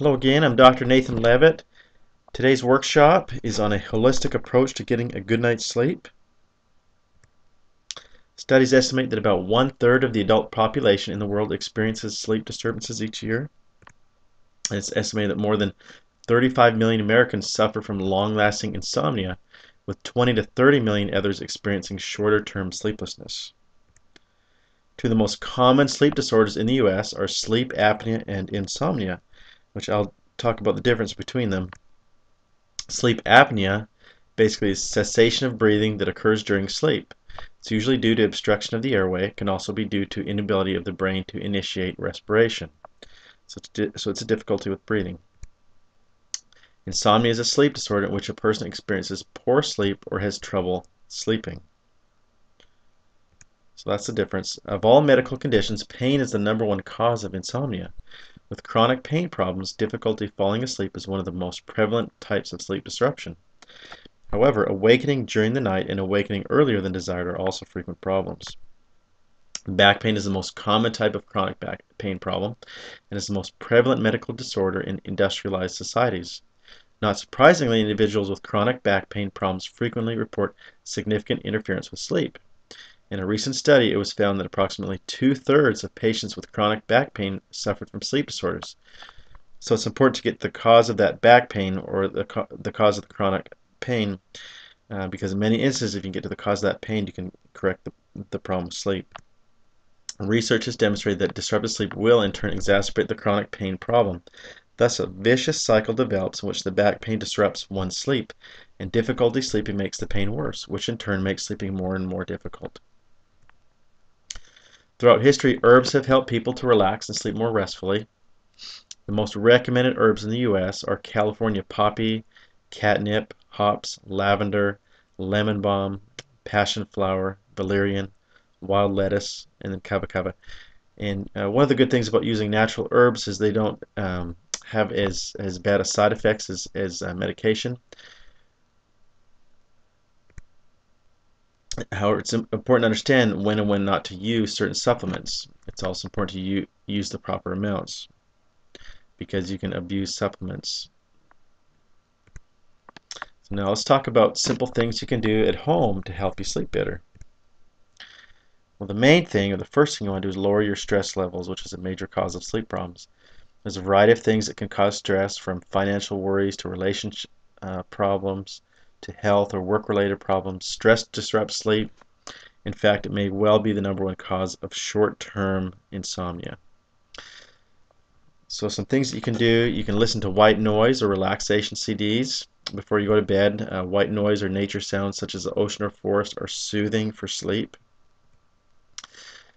Hello again, I'm Dr. Nathan Levitt. Today's workshop is on a holistic approach to getting a good night's sleep. Studies estimate that about 1/3 of the adult population in the world experiences sleep disturbances each year. And it's estimated that more than 35 million Americans suffer from long-lasting insomnia, with 20 to 30 million others experiencing shorter-term sleeplessness. Two of the most common sleep disorders in the U.S. are sleep apnea and insomnia, which I'll talk about the difference between them. Sleep apnea basically is cessation of breathing that occurs during sleep. It's usually due to obstruction of the airway. It can also be due to inability of the brain to initiate respiration. So it's a difficulty with breathing. Insomnia is a sleep disorder in which a person experiences poor sleep or has trouble sleeping. So that's the difference. Of all medical conditions, pain is the #1 cause of insomnia. With chronic pain problems, difficulty falling asleep is one of the most prevalent types of sleep disruption. However, awakening during the night and awakening earlier than desired are also frequent problems. Back pain is the most common type of chronic back pain problem and is the most prevalent medical disorder in industrialized societies. Not surprisingly, individuals with chronic back pain problems frequently report significant interference with sleep. In a recent study, it was found that approximately 2/3 of patients with chronic back pain suffered from sleep disorders. So it's important to get the cause of that back pain or the cause of the chronic pain because in many instances, if you can get to the cause of that pain, you can correct the problem with sleep. Research has demonstrated that disrupted sleep will in turn exacerbate the chronic pain problem. Thus, a vicious cycle develops in which the back pain disrupts one's sleep, and difficulty sleeping makes the pain worse, which in turn makes sleeping more and more difficult. Throughout history, herbs have helped people to relax and sleep more restfully. The most recommended herbs in the U.S. are California poppy, catnip, hops, lavender, lemon balm, passion flower, valerian, wild lettuce, and then kava kava. And one of the good things about using natural herbs is they don't have as bad a side effects as medication. However, it's important to understand when and when not to use certain supplements. It's also important to use the proper amounts because you can abuse supplements. So now let's talk about simple things you can do at home to help you sleep better. Well, the main thing, or the first thing you want to do is lower your stress levels, which is a major cause of sleep problems. There's a variety of things that can cause stress, from financial worries to relationship problems to health or work-related problems. Stress disrupts sleep. In fact, it may well be the #1 cause of short-term insomnia. So some things that you can do, you can listen to white noise or relaxation CDs before you go to bed. White noise or nature sounds such as the ocean or forest are soothing for sleep.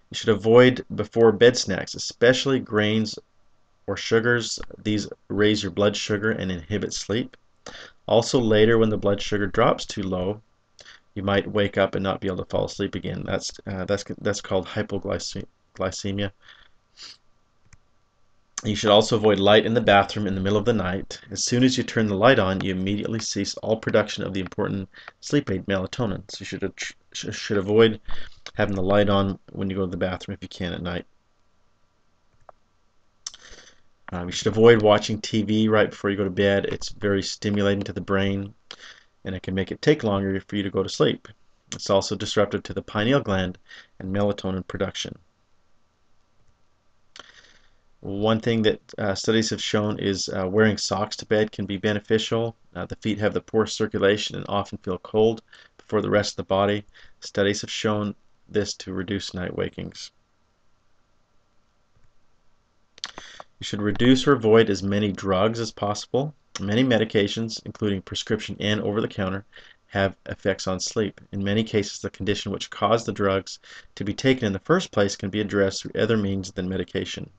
You should avoid before bed snacks, especially grains or sugars. These raise your blood sugar and inhibit sleep. Also later, when the blood sugar drops too low, you might wake up and not be able to fall asleep again. That's called hypoglycemia. You should also avoid light in the bathroom in the middle of the night. As soon as you turn the light on, you immediately cease all production of the important sleep aid melatonin. So you should avoid having the light on when you go to the bathroom if you can at night. You should avoid watching TV right before you go to bed. It's very stimulating to the brain, and it can make it take longer for you to go to sleep. It's also disruptive to the pineal gland and melatonin production. One thing that studies have shown is wearing socks to bed can be beneficial. The feet have the poor circulation and often feel cold before the rest of the body. Studies have shown this to reduce night wakings. You should reduce or avoid as many drugs as possible. Many medications, including prescription and over-the-counter, have effects on sleep. In many cases, the condition which caused the drugs to be taken in the first place can be addressed through other means than medication.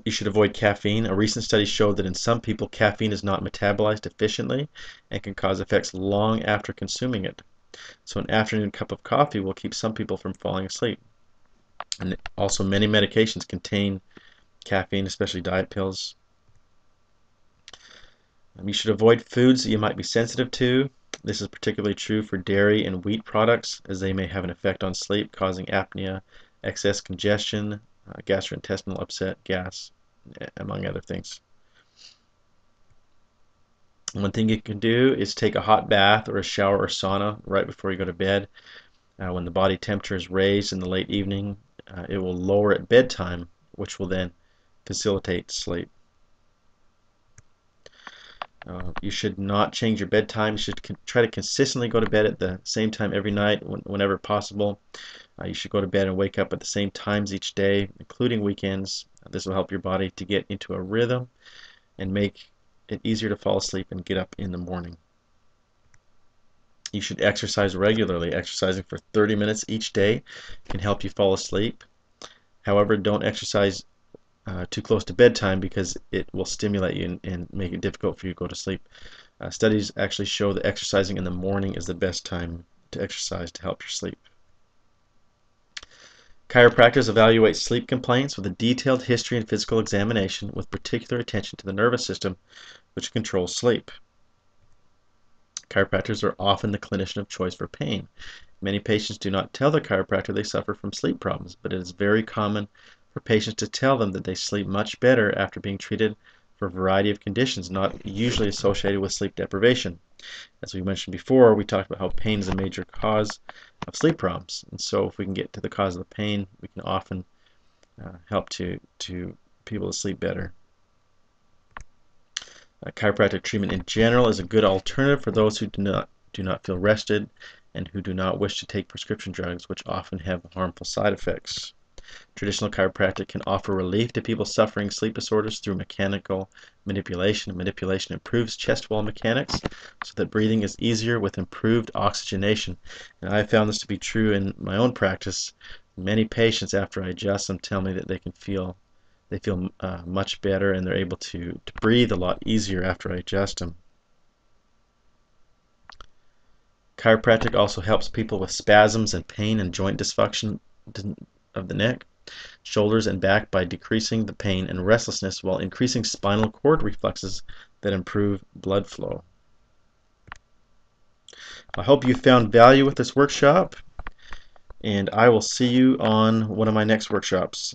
You should avoid caffeine. A recent study showed that in some people, caffeine is not metabolized efficiently and can cause effects long after consuming it. So an afternoon cup of coffee will keep some people from falling asleep. And also many medications contain caffeine, especially diet pills. You should avoid foods that you might be sensitive to. This is particularly true for dairy and wheat products, as they may have an effect on sleep, causing apnea, excess congestion, gastrointestinal upset, gas, among other things. One thing you can do is take a hot bath or a shower or sauna right before you go to bed. When the body temperature is raised in the late evening, it will lower at bedtime, which will then facilitate sleep. You should not change your bedtime. You should try to consistently go to bed at the same time every night, whenever possible. You should go to bed and wake up at the same times each day, including weekends. This will help your body to get into a rhythm and make it easier to fall asleep and get up in the morning. You should exercise regularly. Exercising for 30 minutes each day can help you fall asleep. However, don't exercise too close to bedtime because it will stimulate you and make it difficult for you to go to sleep. Studies actually show that exercising in the morning is the best time to exercise to help your sleep. Chiropractors evaluate sleep complaints with a detailed history and physical examination with particular attention to the nervous system, which controls sleep. Chiropractors are often the clinician of choice for pain. Many patients do not tell their chiropractor they suffer from sleep problems, but it is very common for patients to tell them that they sleep much better after being treated for a variety of conditions not usually associated with sleep deprivation. As we mentioned before, we talked about how pain is a major cause of sleep problems, and so if we can get to the cause of the pain, we can often help to people to sleep better. Chiropractic treatment in general is a good alternative for those who do not feel rested and who do not wish to take prescription drugs, which often have harmful side effects. Traditional chiropractic can offer relief to people suffering sleep disorders through mechanical manipulation. Manipulation improves chest wall mechanics so that breathing is easier with improved oxygenation. And I found this to be true in my own practice. Many patients, after I adjust them, tell me that they feel much better and they're able to breathe a lot easier after I adjust them. Chiropractic also helps people with spasms and pain and joint dysfunction of the neck, shoulders, and back by decreasing the pain and restlessness while increasing spinal cord reflexes that improve blood flow. I hope you found value with this workshop, and I will see you on one of my next workshops.